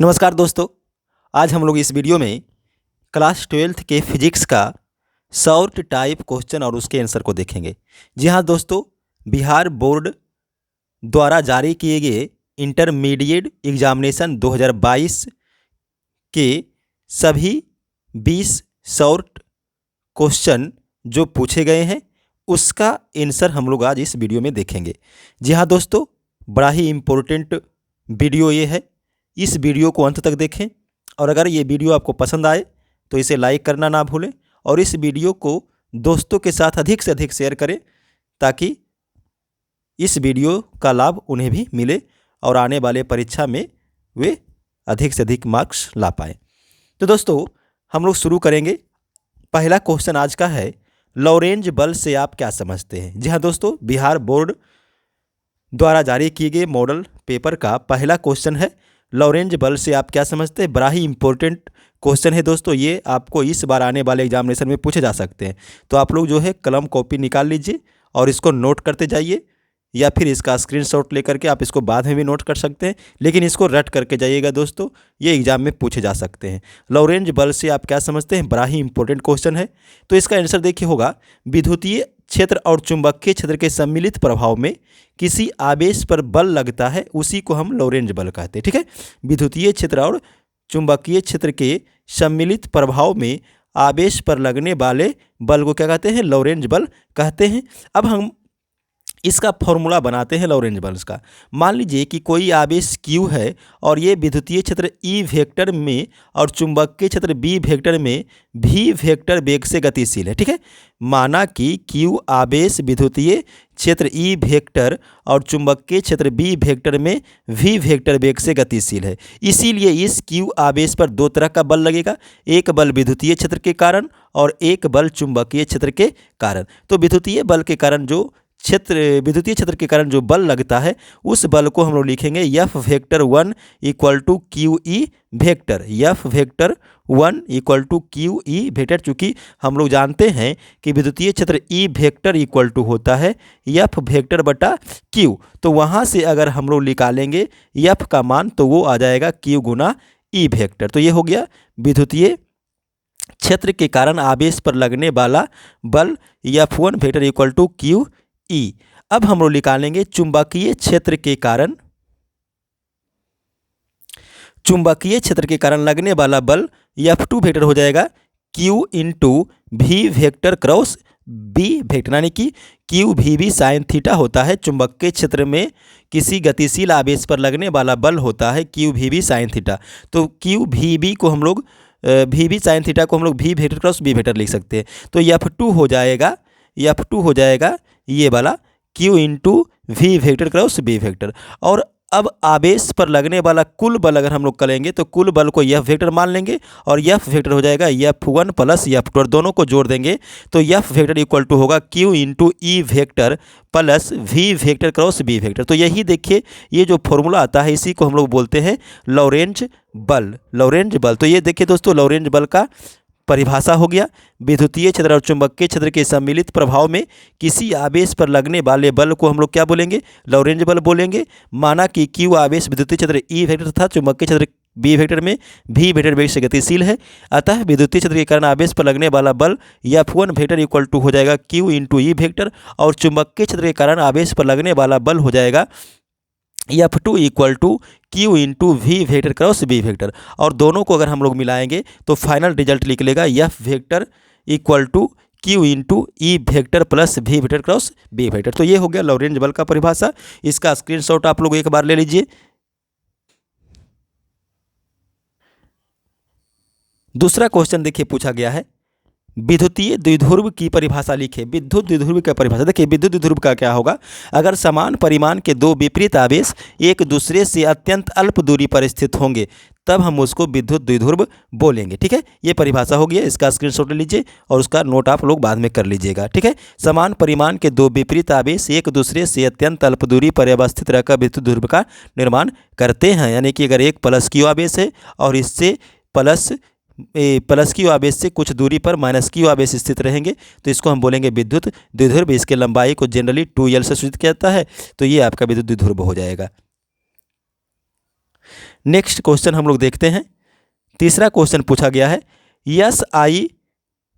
नमस्कार दोस्तों, आज हम लोग इस वीडियो में क्लास 12th के फिजिक्स का शॉर्ट टाइप क्वेश्चन और उसके आंसर को देखेंगे। जी हाँ दोस्तों, बिहार बोर्ड द्वारा जारी किए गए इंटरमीडिएट एग्जामिनेशन 2022 के सभी 20 शॉर्ट क्वेश्चन जो पूछे गए हैं उसका आंसर हम लोग आज इस वीडियो में देखेंगे। जी हाँ दोस्तों, बड़ा ही इम्पोर्टेंट वीडियो ये है। इस वीडियो को अंत तक देखें और अगर ये वीडियो आपको पसंद आए तो इसे लाइक करना ना भूलें और इस वीडियो को दोस्तों के साथ अधिक से अधिक शेयर करें ताकि इस वीडियो का लाभ उन्हें भी मिले और आने वाले परीक्षा में वे अधिक से अधिक मार्क्स ला पाएँ। तो दोस्तों, हम लोग शुरू करेंगे। पहला क्वेश्चन आज का है, लॉरेंज बल से आप क्या समझते हैं। जी हाँ दोस्तों, बिहार बोर्ड द्वारा जारी किए गए मॉडल पेपर का पहला क्वेश्चन है, लॉरेंज बल से आप क्या समझते हैं। बड़ा ही इंपॉर्टेंट क्वेश्चन है दोस्तों, ये आपको इस बार आने वाले एग्जामिनेशन में पूछे जा सकते हैं। तो आप लोग जो है कलम कॉपी निकाल लीजिए और इसको नोट करते जाइए, या फिर इसका स्क्रीनशॉट लेकर के आप इसको बाद में भी नोट कर सकते हैं, लेकिन इसको रट करके जाइएगा दोस्तों, ये एग्जाम में पूछे जा सकते हैं। लॉरेंज बल से आप क्या समझते हैं, बड़ा ही इंपॉर्टेंट क्वेश्चन है। तो इसका आंसर देखिए होगा, विद्युतीय क्षेत्र और चुंबकीय क्षेत्र के सम्मिलित प्रभाव में किसी आवेश पर बल लगता है, उसी को हम लॉरेंज बल कहते हैं। ठीक है, विद्युतीय क्षेत्र और चुंबकीय क्षेत्र के सम्मिलित प्रभाव में आवेश पर लगने वाले बल को क्या कहते हैं, लॉरेंज बल कहते हैं। अब हम इसका फॉर्मूला बनाते हैं लॉरेंज बल्स का। मान लीजिए कि कोई आवेश Q है और ये विद्युतीय क्षेत्र E वेक्टर में और चुंबकीय क्षेत्र B वेक्टर में V वेक्टर वेग से गतिशील है। ठीक है, माना कि Q आवेश विद्युतीय क्षेत्र E वेक्टर और चुंबकीय क्षेत्र B वेक्टर में V वेक्टर वेग से गतिशील है। इसीलिए इस Q आवेश पर दो तरह का बल लगेगा, एक बल विद्युतीय क्षेत्र के कारण और एक बल चुंबकीय क्षेत्र के कारण। तो विद्युतीय बल के कारण जो विद्युतीय क्षेत्र के कारण जो बल लगता है उस बल को हम लोग लिखेंगे F vector 1 equal to Q E vector. F vector 1 equal to Q E vector, चूँकि हम लोग जानते हैं कि विद्युतीय क्षेत्र E वेक्टर इक्वल टू होता है F वेक्टर बटा Q। तो वहाँ से अगर हम लोग निकालेंगे F का मान तो वो आ जाएगा Q गुना E वेक्टर। तो ये हो गया विद्युतीय क्षेत्र के कारण आवेश पर लगने वाला बल F1 vector equal to Q E. अब हम लोग निकालेंगे चुंबकीय क्षेत्र के कारण लगने वाला बल F2 वेक्टर हो जाएगा Q into V vector cross B vector, यानी कि Q VB साइन थीटा होता है। चुंबकीय क्षेत्र में किसी गतिशील आवेश पर लगने वाला बल होता है Q VB साइन थीटा। तो Q VB को हम लोग VB साइन थीटा को हम लोग V vector cross B vector लिख सकते हैं। तो F2 हो जाएगा ये वाला Q into V vector cross B vector. और अब आवेश पर लगने वाला कुल बल अगर हम लोग करेंगे तो कुल बल को F वेक्टर मान लेंगे और F वेक्टर हो जाएगा F1 प्लस F2 और दोनों को जोड़ देंगे तो F वेक्टर इक्वल टू होगा Q into E vector plus V vector cross B vector. तो यही देखिए, ये जो फॉर्मूला आता है इसी को हम लोग बोलते हैं लॉरेंज बल। तो ये देखिए दोस्तों, लॉरेंज बल का परिभाषा हो गया, विद्युतीय क्षेत्र और चुंबकीय क्षेत्र के सम्मिलित प्रभाव में किसी आवेश पर लगने वाले बल को हम लोग क्या बोलेंगे, लॉरेंज बल बोलेंगे। माना कि Q आवेश विद्युतीय क्षेत्र E वेक्टर तथा चुंबकीय क्षेत्र B वेक्टर में V वेक्टर वेग से गतिशील है, अतः विद्युतीय क्षेत्र के कारण आवेश पर लगने वाला बल F1 वेक्टर इक्वल टू हो जाएगा Q इंटू E वेक्टर और चुंबकीय क्षेत्र के कारण आवेश पर लगने वाला बल हो जाएगा F2 equal to Q into V vector cross B vector. और दोनों को अगर हम लोग मिलाएंगे तो फाइनल रिजल्ट निकलेगा F vector equal to Q into E vector plus V vector cross B vector. तो ये हो गया लॉरेंज बल का परिभाषा। इसका स्क्रीनशॉट आप लोग एक बार ले लीजिए। दूसरा क्वेश्चन देखिए पूछा गया है, विद्युतीय द्विध्रुव की परिभाषा लिखिए। विद्युत द्विध्रुव की परिभाषा देखिए, विद्युत द्विध्रुव का क्या होगा, अगर समान परिमाण के दो विपरीत आवेश एक दूसरे से अत्यंत अल्प दूरी पर स्थित होंगे तब हम उसको विद्युत द्विध्रुव बोलेंगे। ठीक है, ये परिभाषा हो गया। इसका स्क्रीनशॉट ले लीजिए और उसका नोट आप लोग बाद में कर लीजिएगा। ठीक है, समान परिमाण के दो विपरीत आवेश एक दूसरे से अत्यंत अल्प दूरी पर अवस्थित रहकर विद्युत द्विध्रुव का निर्माण करते हैं। यानी कि अगर एक प्लस Q आवेश है और इससे प्लस Q आवेश से कुछ दूरी पर माइनस Q आवेश स्थित रहेंगे तो इसको हम बोलेंगे विद्युत द्विध्रुव। इसके लंबाई को जनरली 2L से सूचित किया जाता है। तो ये आपका विद्युत द्विध्रुव हो जाएगा। नेक्स्ट क्वेश्चन हम लोग देखते हैं। तीसरा क्वेश्चन पूछा गया है, यस आई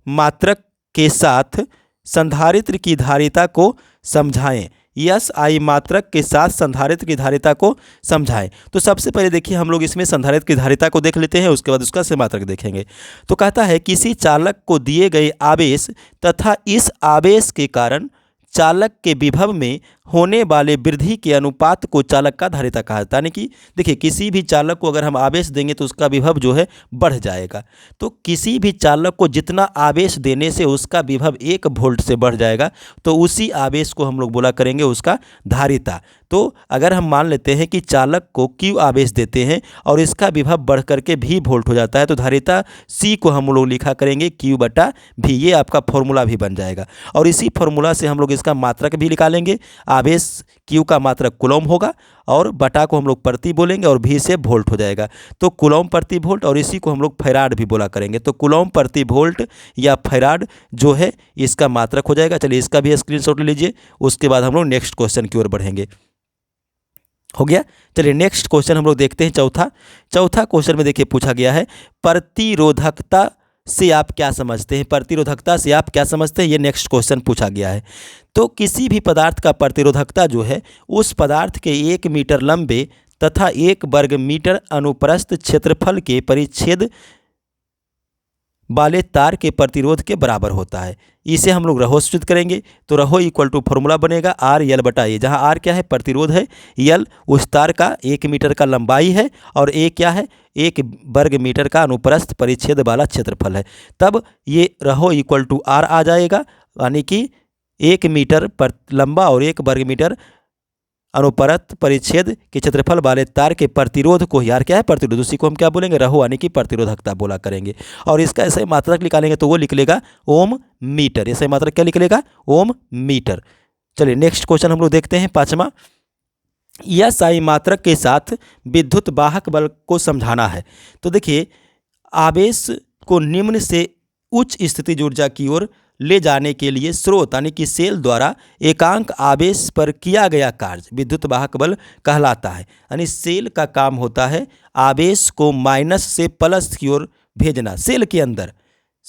मात्रक के साथ संधारित्र की धारिता को समझाएं। यस आई मात्रक के साथ संधारित्र की धारिता को समझाएं। तो सबसे पहले देखिए हम लोग इसमें संधारित्र की धारिता को देख लेते हैं, उसके बाद उसका से मात्रक देखेंगे। तो कहता है किसी चालक को दिए गए आवेश तथा इस आवेश के कारण चालक के विभव में होने वाले वृद्धि के अनुपात को चालक का धारिता कहा जाता है। यानी कि देखिए किसी भी चालक को अगर हम आवेश देंगे तो उसका विभव जो है बढ़ जाएगा। तो किसी भी चालक को जितना आवेश देने से उसका विभव 1 वोल्ट से बढ़ जाएगा तो उसी आवेश को हम लोग बोला करेंगे उसका धारिता। तो अगर हम मान लेते हैं कि चालक को Q आवेश देते हैं और इसका विभव बढ़ करके V वोल्ट हो जाता है तो धारिता C को हम लोग लिखा करेंगे Q/V। ये आपका फॉर्मूला भी बन जाएगा और इसी फॉर्मूला से हम लोग इसका मात्रक भी निकालेंगे। आवेश Q का मात्रक कूलम होगा और बटा को हम लोग प्रति बोलेंगे और V से वोल्ट हो जाएगा तो कूलम प्रति वोल्ट, और इसी को हम लोग फैराड भी बोला करेंगे। तो कूलम प्रति वोल्ट या फैराड जो है इसका मात्रक हो जाएगा। चलिए इसका भी स्क्रीनशॉट ले लीजिए, उसके बाद हम लोग नेक्स्ट क्वेश्चन की ओर बढ़ेंगे। हो गया। चलिए नेक्स्ट क्वेश्चन हम लोग देखते हैं। चौथा क्वेश्चन में देखिए पूछा गया है, प्रतिरोधकता से आप क्या समझते हैं। प्रतिरोधकता से आप क्या समझते हैं, ये नेक्स्ट क्वेश्चन पूछा गया है। तो किसी भी पदार्थ का प्रतिरोधकता जो है उस पदार्थ के 1 मीटर लंबे तथा 1 वर्ग मीटर अनुप्रस्थ क्षेत्रफल के परिच्छेद वाले तार के प्रतिरोध के बराबर होता है। इसे हम लोग रहो सूचित करेंगे तो रहो इक्वल टू फॉर्मूला बनेगा R/L/A, जहाँ R क्या है प्रतिरोध है, L उस तार का 1 मीटर का लंबाई है और A क्या है 1 वर्ग मीटर का अनुप्रस्थ परिच्छेद वाला क्षेत्रफल है। तब ये रहो इक्वल टू R आ जाएगा, यानी कि 1 मीटर पर लंबा और 1 वर्ग मीटर अनुप्रस्थ परिच्छेद के क्षेत्रफल वाले तार के प्रतिरोध को, यार क्या है प्रतिरोध, उसी को हम क्या बोलेंगे रहो, यानी कि प्रतिरोधकता बोला करेंगे। और इसका ऐसे मात्रक निकालेंगे तो वो लिख लेगा ओम मीटर। ऐसे मात्रक क्या लिख लेगा ओम मीटर। चलिए नेक्स्ट क्वेश्चन हम लोग देखते हैं। 5वां, यस आई मात्रक के साथ विद्युत वाहक बल को समझाना है। तो देखिए आवेश को निम्न से उच्च स्थितिज ऊर्जा की ओर ले जाने के लिए स्रोत यानी कि सेल द्वारा एकांक आवेश पर किया गया कार्य विद्युत वाहक बल कहलाता है। यानी सेल का काम होता है आवेश को माइनस से प्लस की ओर भेजना। सेल के अंदर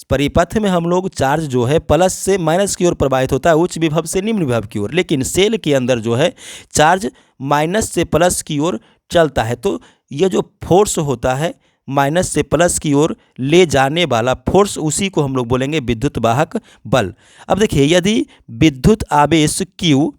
परिपथ में हम लोग चार्ज जो है प्लस से माइनस की ओर प्रवाहित होता है, उच्च विभव से निम्न विभव की ओर, लेकिन सेल के अंदर जो है चार्ज माइनस से प्लस की ओर चलता है। तो ये जो फोर्स होता है माइनस से प्लस की ओर ले जाने वाला फोर्स, उसी को हम लोग बोलेंगे विद्युत वाहक बल। अब देखिए यदि विद्युत आवेश Q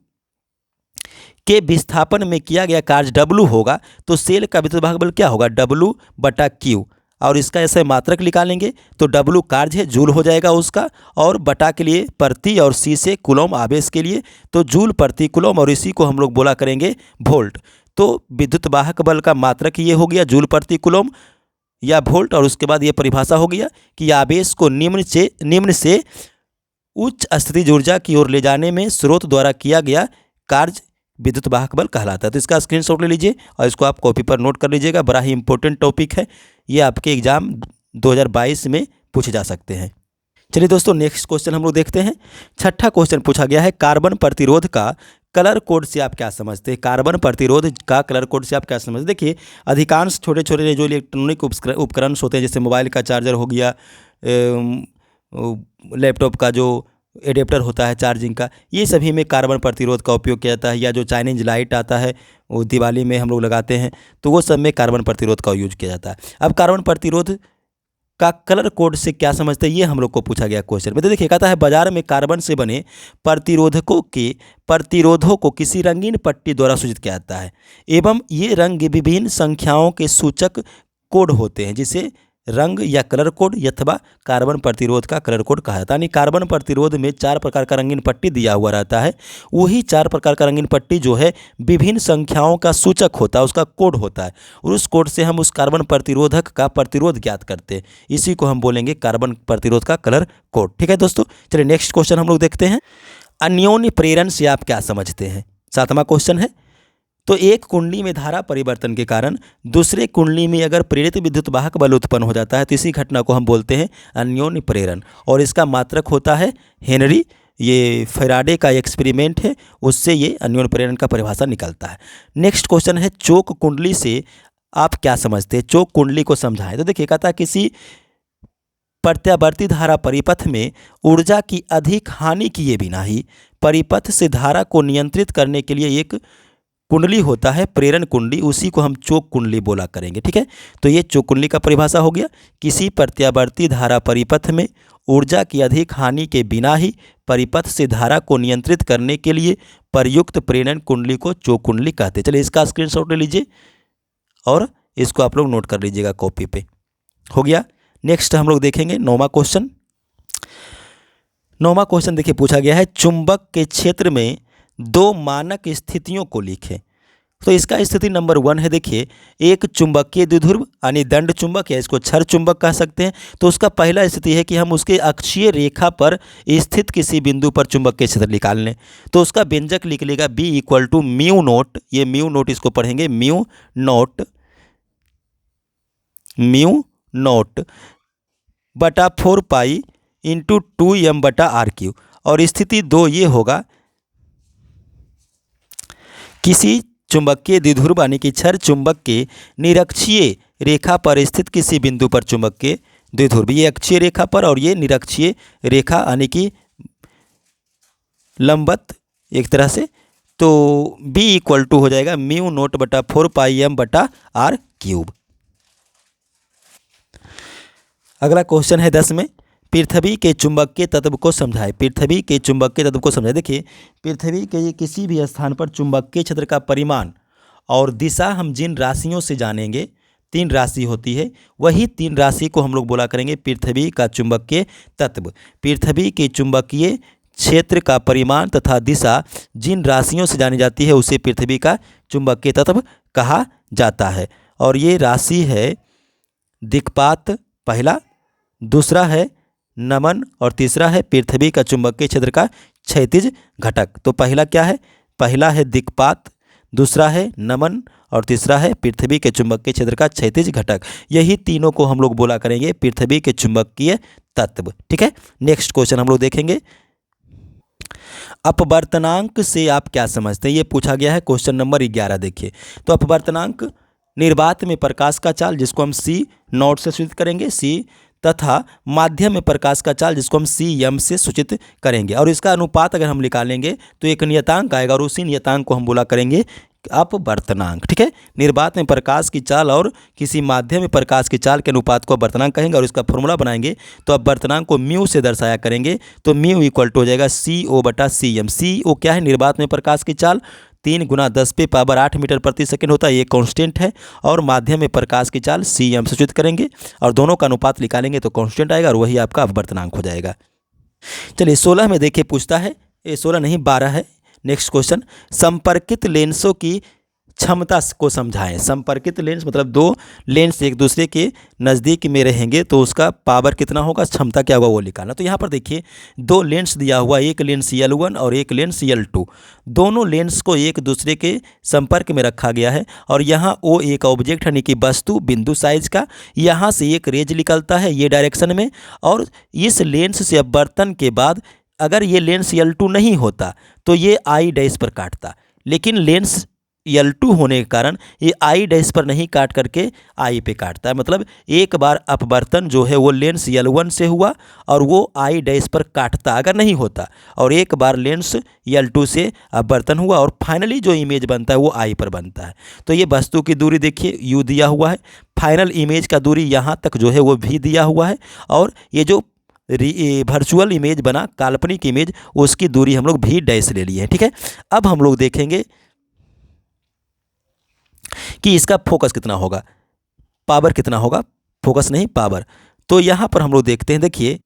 के विस्थापन में किया गया कार्य W होगा तो सेल का विद्युत वाहक बल क्या होगा W/Q, और इसका ऐसे मात्रक निकालेंगे तो W कार्य है जूल हो जाएगा उसका, और बटा के लिए प्रति और C से कूलम आवेश के लिए तो जूल प्रति कूलम, और इसी को हम लोग बोला करेंगे वोल्ट। तो विद्युत वाहक बल का मात्रक ये हो गया जूल प्रति कूलम या वोल्ट, और उसके बाद ये परिभाषा हो गया कि आवेश को निम्न से उच्च स्थितिज ऊर्जा की ओर ले जाने में स्रोत द्वारा किया गया कार्य विद्युत वाहक बल कहलाता है। तो इसका स्क्रीनशॉट ले लीजिए और इसको आप कॉपी पर नोट कर लीजिएगा, बड़ा ही इंपॉर्टेंट टॉपिक है, ये आपके एग्जाम 2022 में पूछे जा सकते हैं। चलिए दोस्तों नेक्स्ट क्वेश्चन हम लोग देखते हैं। 6ठा क्वेश्चन पूछा गया है, कार्बन प्रतिरोध का कलर कोड से आप क्या समझते हैं। कार्बन प्रतिरोध का कलर कोड से आप क्या समझते हैं। देखिए अधिकांश छोटे छोटे जो इलेक्ट्रॉनिक उपकरण होते हैं जैसे मोबाइल का चार्जर हो गया, लैपटॉप का जो एडेप्टर होता है चार्जिंग का, ये सभी में कार्बन प्रतिरोध का उपयोग किया जाता है। या जो चाइनीज लाइट आता है वो दिवाली में हम लोग लगाते हैं तो वो सब में कार्बन प्रतिरोध का यूज किया जाता है। अब कार्बन प्रतिरोध का कलर कोड से क्या समझते हैं, ये हम लोग को पूछा गया क्वेश्चन में। तो देखिए कहता है बाजार में कार्बन से बने प्रतिरोधकों के प्रतिरोधों को किसी रंगीन पट्टी द्वारा सूचित किया जाता है एवं ये रंग विभिन्न संख्याओं के सूचक कोड होते हैं जिसे रंग या कलर कोड अथवा कार्बन प्रतिरोध का कलर कोड कहा जाता है। यानी कार्बन प्रतिरोध में 4 प्रकार का रंगीन पट्टी दिया हुआ रहता है, वही 4 प्रकार का रंगीन पट्टी जो है विभिन्न संख्याओं का सूचक होता है, उसका कोड होता है, और उस कोड से हम उस कार्बन प्रतिरोधक का प्रतिरोध ज्ञात करते हैं। इसी को हम बोलेंगे कार्बन प्रतिरोध का कलर कोड। ठीक है दोस्तों, चलिए नेक्स्ट क्वेश्चन हम लोग देखते हैं। अन्योन्य प्रेरण से आप क्या समझते हैं। 7वां क्वेश्चन है, तो एक कुंडली में धारा परिवर्तन के कारण दूसरे कुंडली में अगर प्रेरित विद्युत वाहक बल उत्पन्न हो जाता है तो इसी घटना को हम बोलते हैं अन्योन्य प्रेरण, और इसका मात्रक होता है हेनरी। ये फैराडे का एक्सपेरिमेंट है, उससे ये अन्योन्य प्रेरण का परिभाषा निकलता है। नेक्स्ट क्वेश्चन है, चोक कुंडली से आप क्या समझते हैं? चोक कुंडली को समझाएं। तो देखिए कहता है किसी प्रत्यावर्ती धारा परिपथ में ऊर्जा की अधिक हानि किए बिना ही परिपथ से धारा को नियंत्रित करने के लिए एक कुंडली होता है, प्रेरण कुंडली, उसी को हम चोक कुंडली बोला करेंगे। ठीक है, तो ये चोक कुंडली का परिभाषा हो गया। किसी प्रत्यावर्ती धारा परिपथ में ऊर्जा की अधिक हानि के बिना ही परिपथ से धारा को नियंत्रित करने के लिए प्रयुक्त प्रेरण कुंडली को चोक कुंडली कहते हैं। चलिए इसका स्क्रीनशॉट ले लीजिए और इसको आप लोग नोट कर लीजिएगा कॉपी पे। हो गया। नेक्स्ट हम लोग देखेंगे 9वां क्वेश्चन। 9वां क्वेश्चन देखिए पूछा गया है चुंबक के क्षेत्र में दो मानक स्थितियों को लिखें। तो इसका स्थिति नंबर 1 है, देखिए एक चुंबकीय द्विध्रुव यानी दंड चुंबक या इसको क्षर चुंबक कह सकते हैं। तो उसका पहला स्थिति है कि हम उसके अक्षीय रेखा पर स्थित किसी बिंदु पर चुंबकीय क्षेत्र निकाल लें। तो उसका व्यंजक लिख लेगा B equal to mu naught, ये म्यू नोट इसको पढ़ेंगे म्यू नोट बटा 4 पाई इंटू 2m बटा r3। और स्थिति 2 ये होगा किसी चुंबकीय द्विध्रुव यानी कि क्षर चुंबक के निरक्षीय रेखा पर स्थित किसी बिंदु पर चुंबकीय द्विध्रुव, ये अक्षीय रेखा पर और ये निरक्षीय रेखा यानी कि लंबवत एक तरह से। तो B इक्वल टू हो जाएगा म्यू नोट बटा 4 पाई m बटा r3। अगला क्वेश्चन है 10 में पृथ्वी के चुंबकीय तत्व को समझाएं। पृथ्वी के चुंबकीय तत्व को समझाएं। देखिए पृथ्वी के किसी भी स्थान पर चुंबकीय क्षेत्र का परिमाण और दिशा हम जिन राशियों से जानेंगे, 3 राशि होती है, वही 3 राशि को हम लोग बोला करेंगे पृथ्वी का चुंबकीय तत्व। पृथ्वी के चुंबकीय क्षेत्र का परिमाण तथा दिशा जिन राशियों से जानी जाती है उसे पृथ्वी का चुंबकीय तत्व कहा जाता है। और ये राशि है दिक्पात पहला, दूसरा है नमन और तीसरा है पृथ्वी का चुंबकीय क्षेत्र का क्षैतिज घटक। तो पहला क्या है? पहला है दिक्पात, दूसरा है नमन और तीसरा है पृथ्वी के चुंबकीय क्षेत्र का क्षैतिज घटक। यही तीनों को हम लोग बोला करेंगे पृथ्वी के चुंबकीय तत्व। ठीक है, नेक्स्ट क्वेश्चन हम लोग देखेंगे अपवर्तनांक से आप क्या समझते हैं, ये पूछा गया है क्वेश्चन नंबर 11। देखिए तो अपवर्तनांक निर्वात में प्रकाश का चाल जिसको हम C नॉट से सूचित करेंगे, C तथा माध्यम में प्रकाश का चाल जिसको हम CM से सूचित करेंगे। और इसका अनुपात अगर हम निकालेंगे तो एक नियतांक आएगा और उसी नियतांक को हम बोला करेंगे अपवर्तनांक। ठीक है, निर्वात में प्रकाश की चाल और किसी माध्यम में प्रकाश की चाल के अनुपात को अपवर्तनांक कहेंगे और इसका फॉर्मूला बनाएंगे तो अपवर्तनांक को म्यू से दर्शाया करेंगे। तो म्यू इक्वल टू हो जाएगा CO बटा CM। CO क्या है? निर्वात में प्रकाश की चाल 3 × 10⁻8 मीटर प्रति सेकंड होता है, ये कांस्टेंट है। और माध्यम में प्रकाश की चाल CM सूचित करेंगे और दोनों का अनुपात निकालेंगे तो कांस्टेंट आएगा और वही आपका अपवर्तनांक हो जाएगा। चलिए 16 में देखिए पूछता है, ये 16 नहीं 12 है। नेक्स्ट क्वेश्चन संपर्कित लेंसों की क्षमता को समझाएं। संपर्कित लेंस मतलब 2 लेंस एक दूसरे के नज़दीक में रहेंगे तो उसका पावर कितना होगा, क्षमता क्या होगा वो निकालना। तो यहाँ पर देखिए 2 लेंस दिया हुआ, एक लेंस L1 और एक लेंस L2। दोनों लेंस को एक दूसरे के संपर्क में रखा गया है और यहाँ O एक ऑब्जेक्ट यानी कि वस्तु बिंदु साइज का, यहाँ से एक रेज निकलता है ये डायरेक्शन में। और इस लेंस से अपवर्तन के बाद अगर ये लेंस L2 नहीं होता तो ये I डैश पर काटता, लेकिन लेंस L2 होने के कारण ये I डैश पर नहीं काट करके I पे काटता है। मतलब एक बार अपवर्तन जो है वो लेंस L1 से हुआ और वो I डैश पर काटता अगर नहीं होता, और एक बार लेंस L2 से अपवर्तन हुआ और फाइनली जो इमेज बनता है वो I पर बनता है। तो ये वस्तु की दूरी देखिए U दिया हुआ है, फाइनल इमेज का दूरी यहाँ तक जो है वो V दिया हुआ है, और ये जो वर्चुअल इमेज बना काल्पनिक इमेज उसकी दूरी हम लोग V डैश ले लिए हैं। ठीक है, अब हम लोग देखेंगे कि इसका फोकस कितना होगा, पावर कितना होगा, फोकस नहीं पावर। तो यहाँ पर हम लोग देखते हैं, देखिए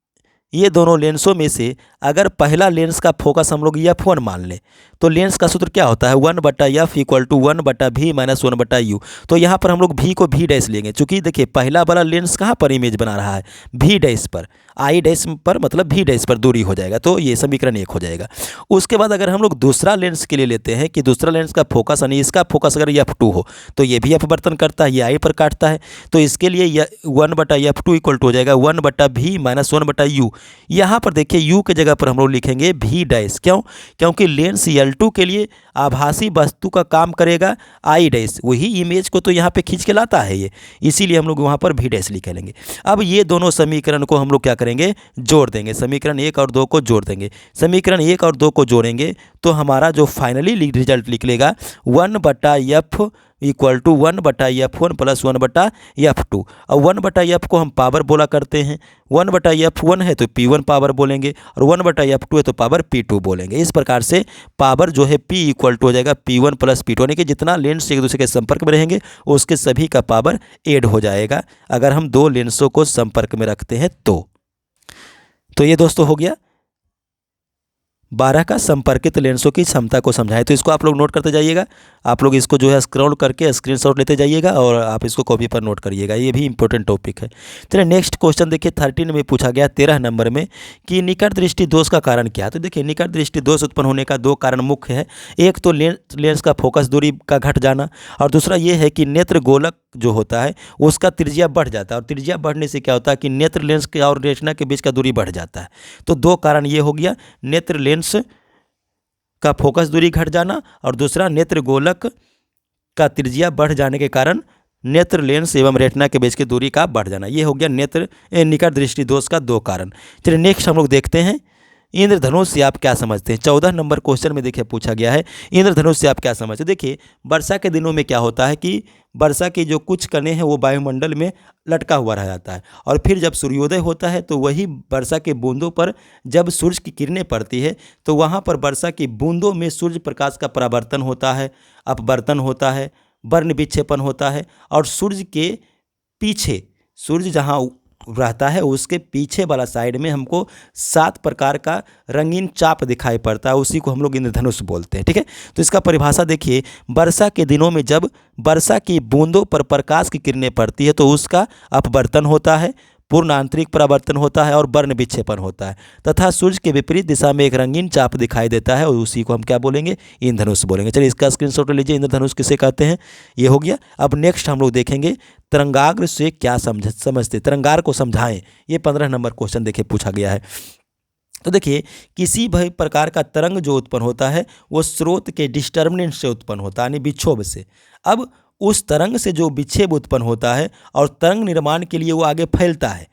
ये दोनों लेंसों में से अगर पहला लेंस का फोकस हम लोग F1 मान लें तो लेंस का सूत्र क्या होता है 1/F equal to 1/V minus 1/U। तो यहाँ पर हम लोग V को V डैश लेंगे, चूँकि देखिए पहला वाला लेंस कहाँ पर इमेज बना रहा है V डैश पर, I डैश पर मतलब V डैश पर दूरी हो जाएगा। तो ये समीकरण 1 हो जाएगा। उसके बाद अगर हम लोग दूसरा लेंस के लिए लेते हैं कि दूसरा लेंस का फोकस यानी इसका फोकस अगर F2 हो तो ये भी अपवर्तन करता है, ये I पर काटता है। तो इसके लिए 1/F2 इक्वल टू हो जाएगा 1/V माइनस 1/U। यहाँ पर देखिए U की जगह पर हम लोग लिखेंगे V डैश, क्यों? क्योंकि लेंस L2 के लिए आभासी वस्तु का काम करेगा आई डैश, वही इमेज को तो यहाँ पे खींच के लाता है ये, इसीलिए हम लोग वहाँ पर भी डैश लिख लेंगे। अब ये दोनों समीकरण को हम लोग क्या करेंगे, जोड़ देंगे। समीकरण 1 और 2 को जोड़ देंगे। समीकरण 1 और 2 को जोड़ेंगे तो हमारा जो फाइनली रिजल्ट निकलेगा 1/f equal to 1/f1 plus 1/f2। और 1/f को हम पावर बोला करते हैं, 1/f1 है तो P1 पावर बोलेंगे और 1/f2 है तो पावर P2 बोलेंगे। इस प्रकार से पावर जो है P इक्वल टू हो जाएगा P1 प्लस P2, यानी कि जितना लेंस एक दूसरे के संपर्क में रहेंगे उसके सभी का पावर ऐड हो जाएगा अगर हम दो लेंसों को संपर्क में रखते हैं तो ये दोस्तों हो गया 12 का संपर्कित लेंसों की क्षमता को समझाएं। तो इसको आप लोग नोट करते जाइएगा, आप लोग इसको जो है स्क्रॉल करके स्क्रीनशॉट लेते जाइएगा और आप इसको कॉपी पर नोट करिएगा, ये भी इंपॉर्टेंट टॉपिक है। चलिए नेक्स्ट क्वेश्चन देखिए 13 में पूछा गया 13 नंबर में कि निकट दृष्टि दोष का कारण क्या है। तो देखिए निकट दृष्टि दोष उत्पन्न होने का दो कारण मुख्य है, एक तो लेंस का फोकस दूरी का घट जाना और दूसरा ये है कि नेत्र गोलक जो होता है उसका त्रिज्या बढ़ जाता है और त्रिज्या बढ़ने से क्या होता है कि नेत्र लेंस के और रेटिना के बीच का दूरी बढ़ जाता है। तो दो कारण ये हो गया, नेत्र लेंस का फोकस दूरी घट जाना और दूसरा नेत्र गोलक का त्रिज्या बढ़ जाने के कारण नेत्र लेंस एवं रेटिना के बीच की दूरी का बढ़ जाना। ये हो गया निकट दृष्टि दोष का दो कारण। चलिए नेक्स्ट हम लोग देखते हैं इंद्रधनुष से आप क्या समझते हैं। 14 नंबर क्वेश्चन में देखिए पूछा गया है इंद्रधनुष से आप क्या समझते हैं। देखिए वर्षा के दिनों में क्या होता है कि वर्षा की जो कुछ कणें हैं वो वायुमंडल में लटका हुआ रह जाता है और फिर जब सूर्योदय होता है तो वही वर्षा के बूंदों पर जब सूर्य की किरणें पड़ती है तो वहाँ पर वर्षा की बूंदों में सूर्य प्रकाश का परावर्तन होता है, अपवर्तन होता है, वर्ण विक्षेपण होता है और सूर्य के पीछे, सूर्य जहाँ रहता है उसके पीछे वाला साइड में हमको 7 प्रकार का रंगीन चाप दिखाई पड़ता है, उसी को हम लोग इंद्रधनुष बोलते हैं। ठीक है, तो इसका परिभाषा देखिए, वर्षा के दिनों में जब वर्षा की बूंदों पर प्रकाश की किरणें पड़ती है तो उसका अपवर्तन होता है, पूर्ण आंतरिक परावर्तन होता है और वर्ण विक्षेपण होता है तथा सूर्य के विपरीत दिशा में एक रंगीन चाप दिखाई देता है और उसी को हम क्या बोलेंगे, इंद्रधनुष बोलेंगे। चलिए इसका स्क्रीनशॉट लीजिए, इंद्रधनुष किसे कहते हैं, ये हो गया। अब नेक्स्ट हम लोग देखेंगे तरंगाग्र से क्या समझते, तरंगार को समझाएं। ये 15 नंबर क्वेश्चन देखिए पूछा गया है। तो देखिए किसी भी प्रकार का तरंग जो उत्पन्न होता है वो स्रोत के डिस्टर्मिनेंट से उत्पन्न होता है, यानी विक्षोभ से। अब उस तरंग से जो विक्षेप उत्पन्न होता है और तरंग निर्माण के लिए वो आगे फैलता है,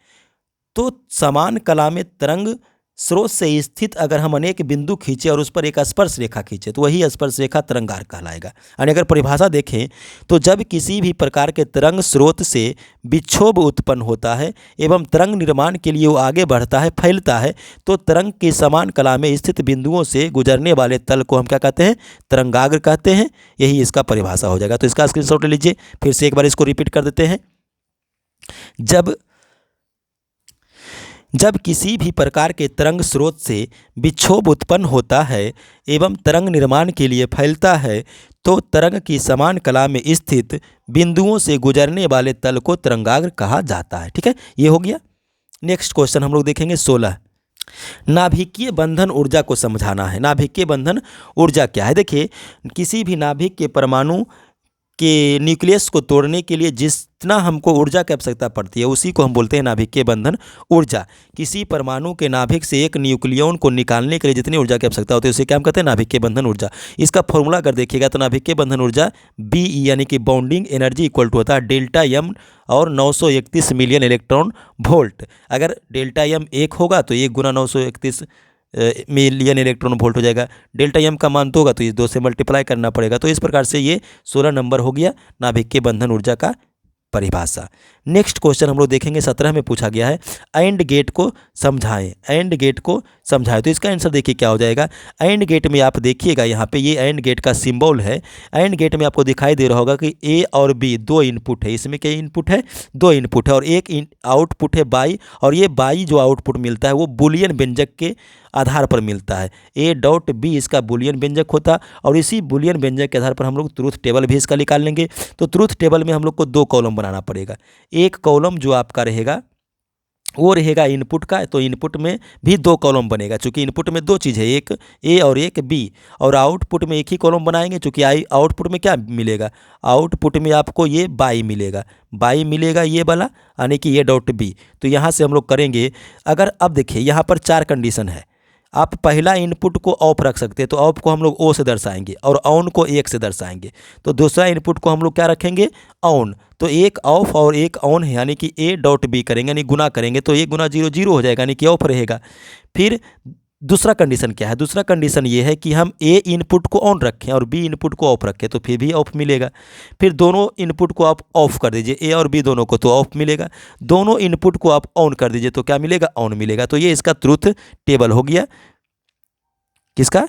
तो समान कला में तरंग स्रोत से स्थित अगर हम अनेक बिंदु खींचे और उस पर एक स्पर्श रेखा खींचे तो वही स्पर्श रेखा तरंगार कहलाएगा। यानी अगर परिभाषा देखें तो जब किसी भी प्रकार के तरंग स्रोत से विक्षोभ उत्पन्न होता है एवं तरंग निर्माण के लिए वो आगे बढ़ता है, फैलता है, तो तरंग की समान कला में स्थित बिंदुओं से गुजरने वाले तल को हम क्या कहते हैं, तरंगाग्र कहते हैं। यही इसका परिभाषा हो जाएगा। तो इसका स्क्रीनशॉट ले लीजिए, फिर से एक बार इसको रिपीट कर देते हैं। जब किसी भी प्रकार के तरंग स्रोत से विक्षोभ उत्पन्न होता है एवं तरंग निर्माण के लिए फैलता है तो तरंग की समान कला में स्थित बिंदुओं से गुजरने वाले तल को तरंगाग्र कहा जाता है। ठीक है, ये हो गया। नेक्स्ट क्वेश्चन हम लोग देखेंगे 16, नाभिकीय बंधन ऊर्जा को समझाना है। नाभिकीय बंधन ऊर्जा क्या है। देखिए किसी भी नाभिक के परमाणु के न्यूक्लियस को तोड़ने के लिए जितना हमको ऊर्जा की आवश्यकता पड़ती है उसी को हम बोलते हैं नाभिकीय बंधन ऊर्जा। किसी परमाणु के नाभिक से एक न्यूक्लियन को निकालने के लिए जितनी ऊर्जा की आवश्यकता होती है उसे क्या हम कहते हैं, नाभिकीय बंधन ऊर्जा। इसका फॉर्मूला अगर देखिएगा तो नाभिकीय बंधन ऊर्जा BE यानी कि बॉन्डिंग एनर्जी इक्वल टू होता है डेल्टा M और 931 मिलियन इलेक्ट्रॉन वोल्ट। अगर डेल्टा M 1 होगा तो 1 गुना 931 मिलियन इलेक्ट्रॉन वोल्ट हो जाएगा। डेल्टा M का मान तो होगा तो ये 2 से मल्टीप्लाई करना पड़ेगा। तो इस प्रकार से ये 16 नंबर हो गया नाभिकीय बंधन ऊर्जा का परिभाषा। नेक्स्ट क्वेश्चन हम लोग देखेंगे 17 में पूछा गया है एंड गेट को समझाएं। एंड गेट को समझाएं, तो इसका आंसर देखिए क्या हो जाएगा। एंड गेट में आप देखिएगा यहाँ पे ये एंड गेट का सिंबल है। एंड गेट में आपको दिखाई दे रहा होगा कि A और B 2 इनपुट है। इसमें क्या इनपुट है, 2 इनपुट है और एक आउटपुट है बाई, और ये बाई जो आउटपुट मिलता है वो बुलियन व्यंजक के आधार पर मिलता है। A.B इसका बुलियन व्यंजक होता और इसी बुलियन व्यंजक के आधार पर हम लोग ट्रूथ टेबल भी इसका निकाल लेंगे। तो ट्रूथ टेबल में हम लोग को 2 कॉलम बनाना पड़ेगा। एक कॉलम जो आपका रहेगा वो रहेगा इनपुट का, तो इनपुट में भी 2 कॉलम बनेगा चूँकि इनपुट में 2 चीज़ है, एक A और एक B। और आउटपुट में एक ही कॉलम बनाएंगे चूँकि आउटपुट में क्या मिलेगा, आउटपुट में आपको ये बाई मिलेगा ये वाला, यानी कि A.B। तो यहाँ से हम लोग करेंगे अगर, अब देखिए यहाँ पर 4 कंडीशन है। आप पहला इनपुट को ऑफ रख सकते हैं, तो ऑफ को हम लोग ओ से दर्शाएंगे और ऑन को एक से दर्शाएंगे। तो दूसरा इनपुट को हम लोग क्या रखेंगे, ऑन। तो एक ऑफ और एक ऑन है, यानी कि ए डॉट बी करेंगे, यानी गुना करेंगे, तो 1 गुना 0 0 हो जाएगा, यानी कि ऑफ रहेगा। फिर दूसरा कंडीशन क्या है, दूसरा कंडीशन ये है कि हम ए इनपुट को ऑन रखें और बी इनपुट को ऑफ रखें, तो फिर भी ऑफ मिलेगा। फिर दोनों इनपुट को आप ऑफ कर दीजिए, ए और बी दोनों को, तो ऑफ मिलेगा। दोनों इनपुट को आप ऑन कर दीजिए, तो क्या मिलेगा, ऑन मिलेगा। तो ये इसका ट्रुथ टेबल हो गया, किसका,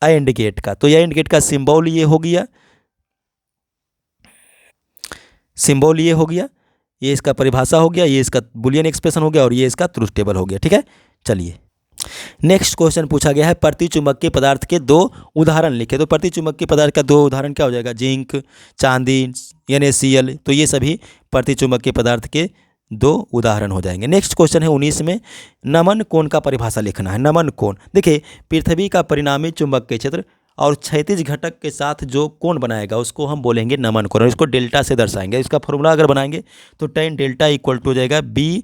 एंड गेट का। तो ये एंड गेट का सिंबल ये हो गया, सिंबल ये हो गया, ये इसका परिभाषा हो गया, ये इसका बुलियन एक्सप्रेशन हो गया और ये इसका ट्रुथ टेबल हो गया। ठीक है, चलिए नेक्स्ट क्वेश्चन पूछा गया है, प्रतिचुंबकीय पदार्थ के 2 उदाहरण लिखे। तो प्रतिचुंबकीय पदार्थ का 2 उदाहरण क्या हो जाएगा, जिंक, चांदी, NaCl। तो ये सभी प्रतिचुंबकीय पदार्थ के 2 उदाहरण हो जाएंगे। नेक्स्ट क्वेश्चन है 19 में, नमन कोण का परिभाषा लिखना है। नमन कोण, देखिए पृथ्वी का परिणामी चुंबकीय क्षेत्र और क्षैतिज घटक के साथ जो कोण बनाएगा उसको हम बोलेंगे नमन कोण, और इसको डेल्टा से दर्शाएंगे। इसका फॉर्मूला अगर बनाएंगे तो tan डेल्टा इक्वल टू हो जाएगा बी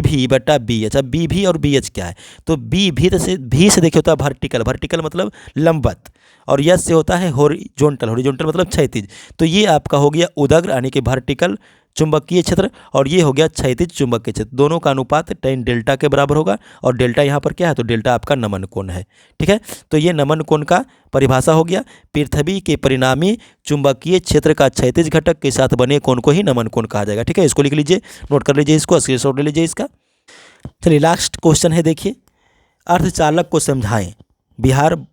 भी बटा बी एच। अब बी भी और बी एच क्या है, तो बी भी से देखिए होता है वर्टिकल, वर्टिकल मतलब लंबवत, और यस से होता है हॉरिजॉन्टल, हॉरिजॉन्टल मतलब क्षैतिज। तो ये आपका हो गया उदग्र यानी कि वर्टिकल चुंबकीय क्षेत्र, और ये हो गया क्षैतिज चुंबकीय क्षेत्र। दोनों का अनुपात tan डेल्टा के बराबर होगा, और डेल्टा यहाँ पर क्या है, तो डेल्टा आपका नमन कोण है। ठीक है, तो ये नमन कोण का परिभाषा हो गया, पृथ्वी के परिणामी चुंबकीय क्षेत्र का क्षैतिज घटक के साथ बने कोण को ही नमन कोण कहा जाएगा। ठीक है, इसको लिख लीजिए, नोट कर लीजिए, इसको स्क्रीनशॉट ले लीजिए इसका। चलिए लास्ट क्वेश्चन है, देखिए अर्धचालक को समझाएं। बिहार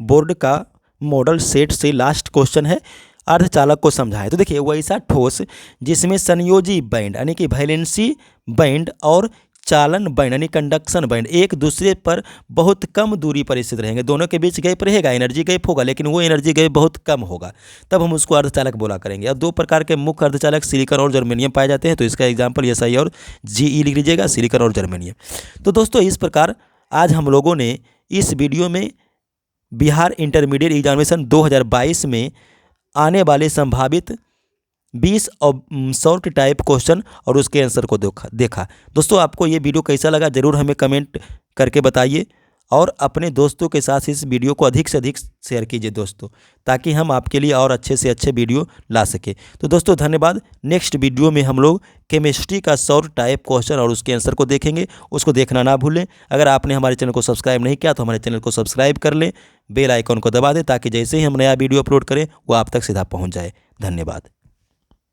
बोर्ड का मॉडल सेट से लास्ट क्वेश्चन है, अर्धचालक को समझाएं। तो देखिए वैसा ठोस जिसमें संयोजी बैंड यानी कि वैलेंसी बैंड और चालन बैंड यानी कंडक्शन बैंड एक दूसरे पर बहुत कम दूरी पर स्थित रहेंगे, दोनों के बीच गैप रहेगा, एनर्जी गैप होगा, लेकिन वो एनर्जी गैप बहुत कम होगा, तब हम उसको अर्धचालक बोला करेंगे। अब 2 प्रकार के मुख्य अर्धचालक सिलिकॉन और जर्मेनियम पाए जाते हैं, तो इसका एग्जाम्पल SI और GE लिख लीजिएगा, सिलिकॉन और जर्मेनियम। तो दोस्तों इस प्रकार आज हम लोगों ने इस वीडियो में बिहार इंटरमीडिएट एग्जामिनेशन 2022 में आने वाले संभावित 20 शॉर्ट टाइप क्वेश्चन और उसके आंसर को देखा। दोस्तों आपको ये वीडियो कैसा लगा ज़रूर हमें कमेंट करके बताइए, और अपने दोस्तों के साथ इस वीडियो को अधिक से अधिक शेयर कीजिए दोस्तों, ताकि हम आपके लिए और अच्छे से अच्छे वीडियो ला सके। तो दोस्तों धन्यवाद। नेक्स्ट वीडियो में हम लोग केमिस्ट्री का शॉर्ट टाइप क्वेश्चन और उसके आंसर को देखेंगे, उसको देखना ना भूलें। अगर आपने हमारे चैनल को सब्सक्राइब नहीं किया तो हमारे चैनल को सब्सक्राइब कर लें, बेल आइकन को दबा दें, ताकि जैसे ही हम नया वीडियो अपलोड करें वो आप तक सीधा पहुँच जाए। धन्यवाद।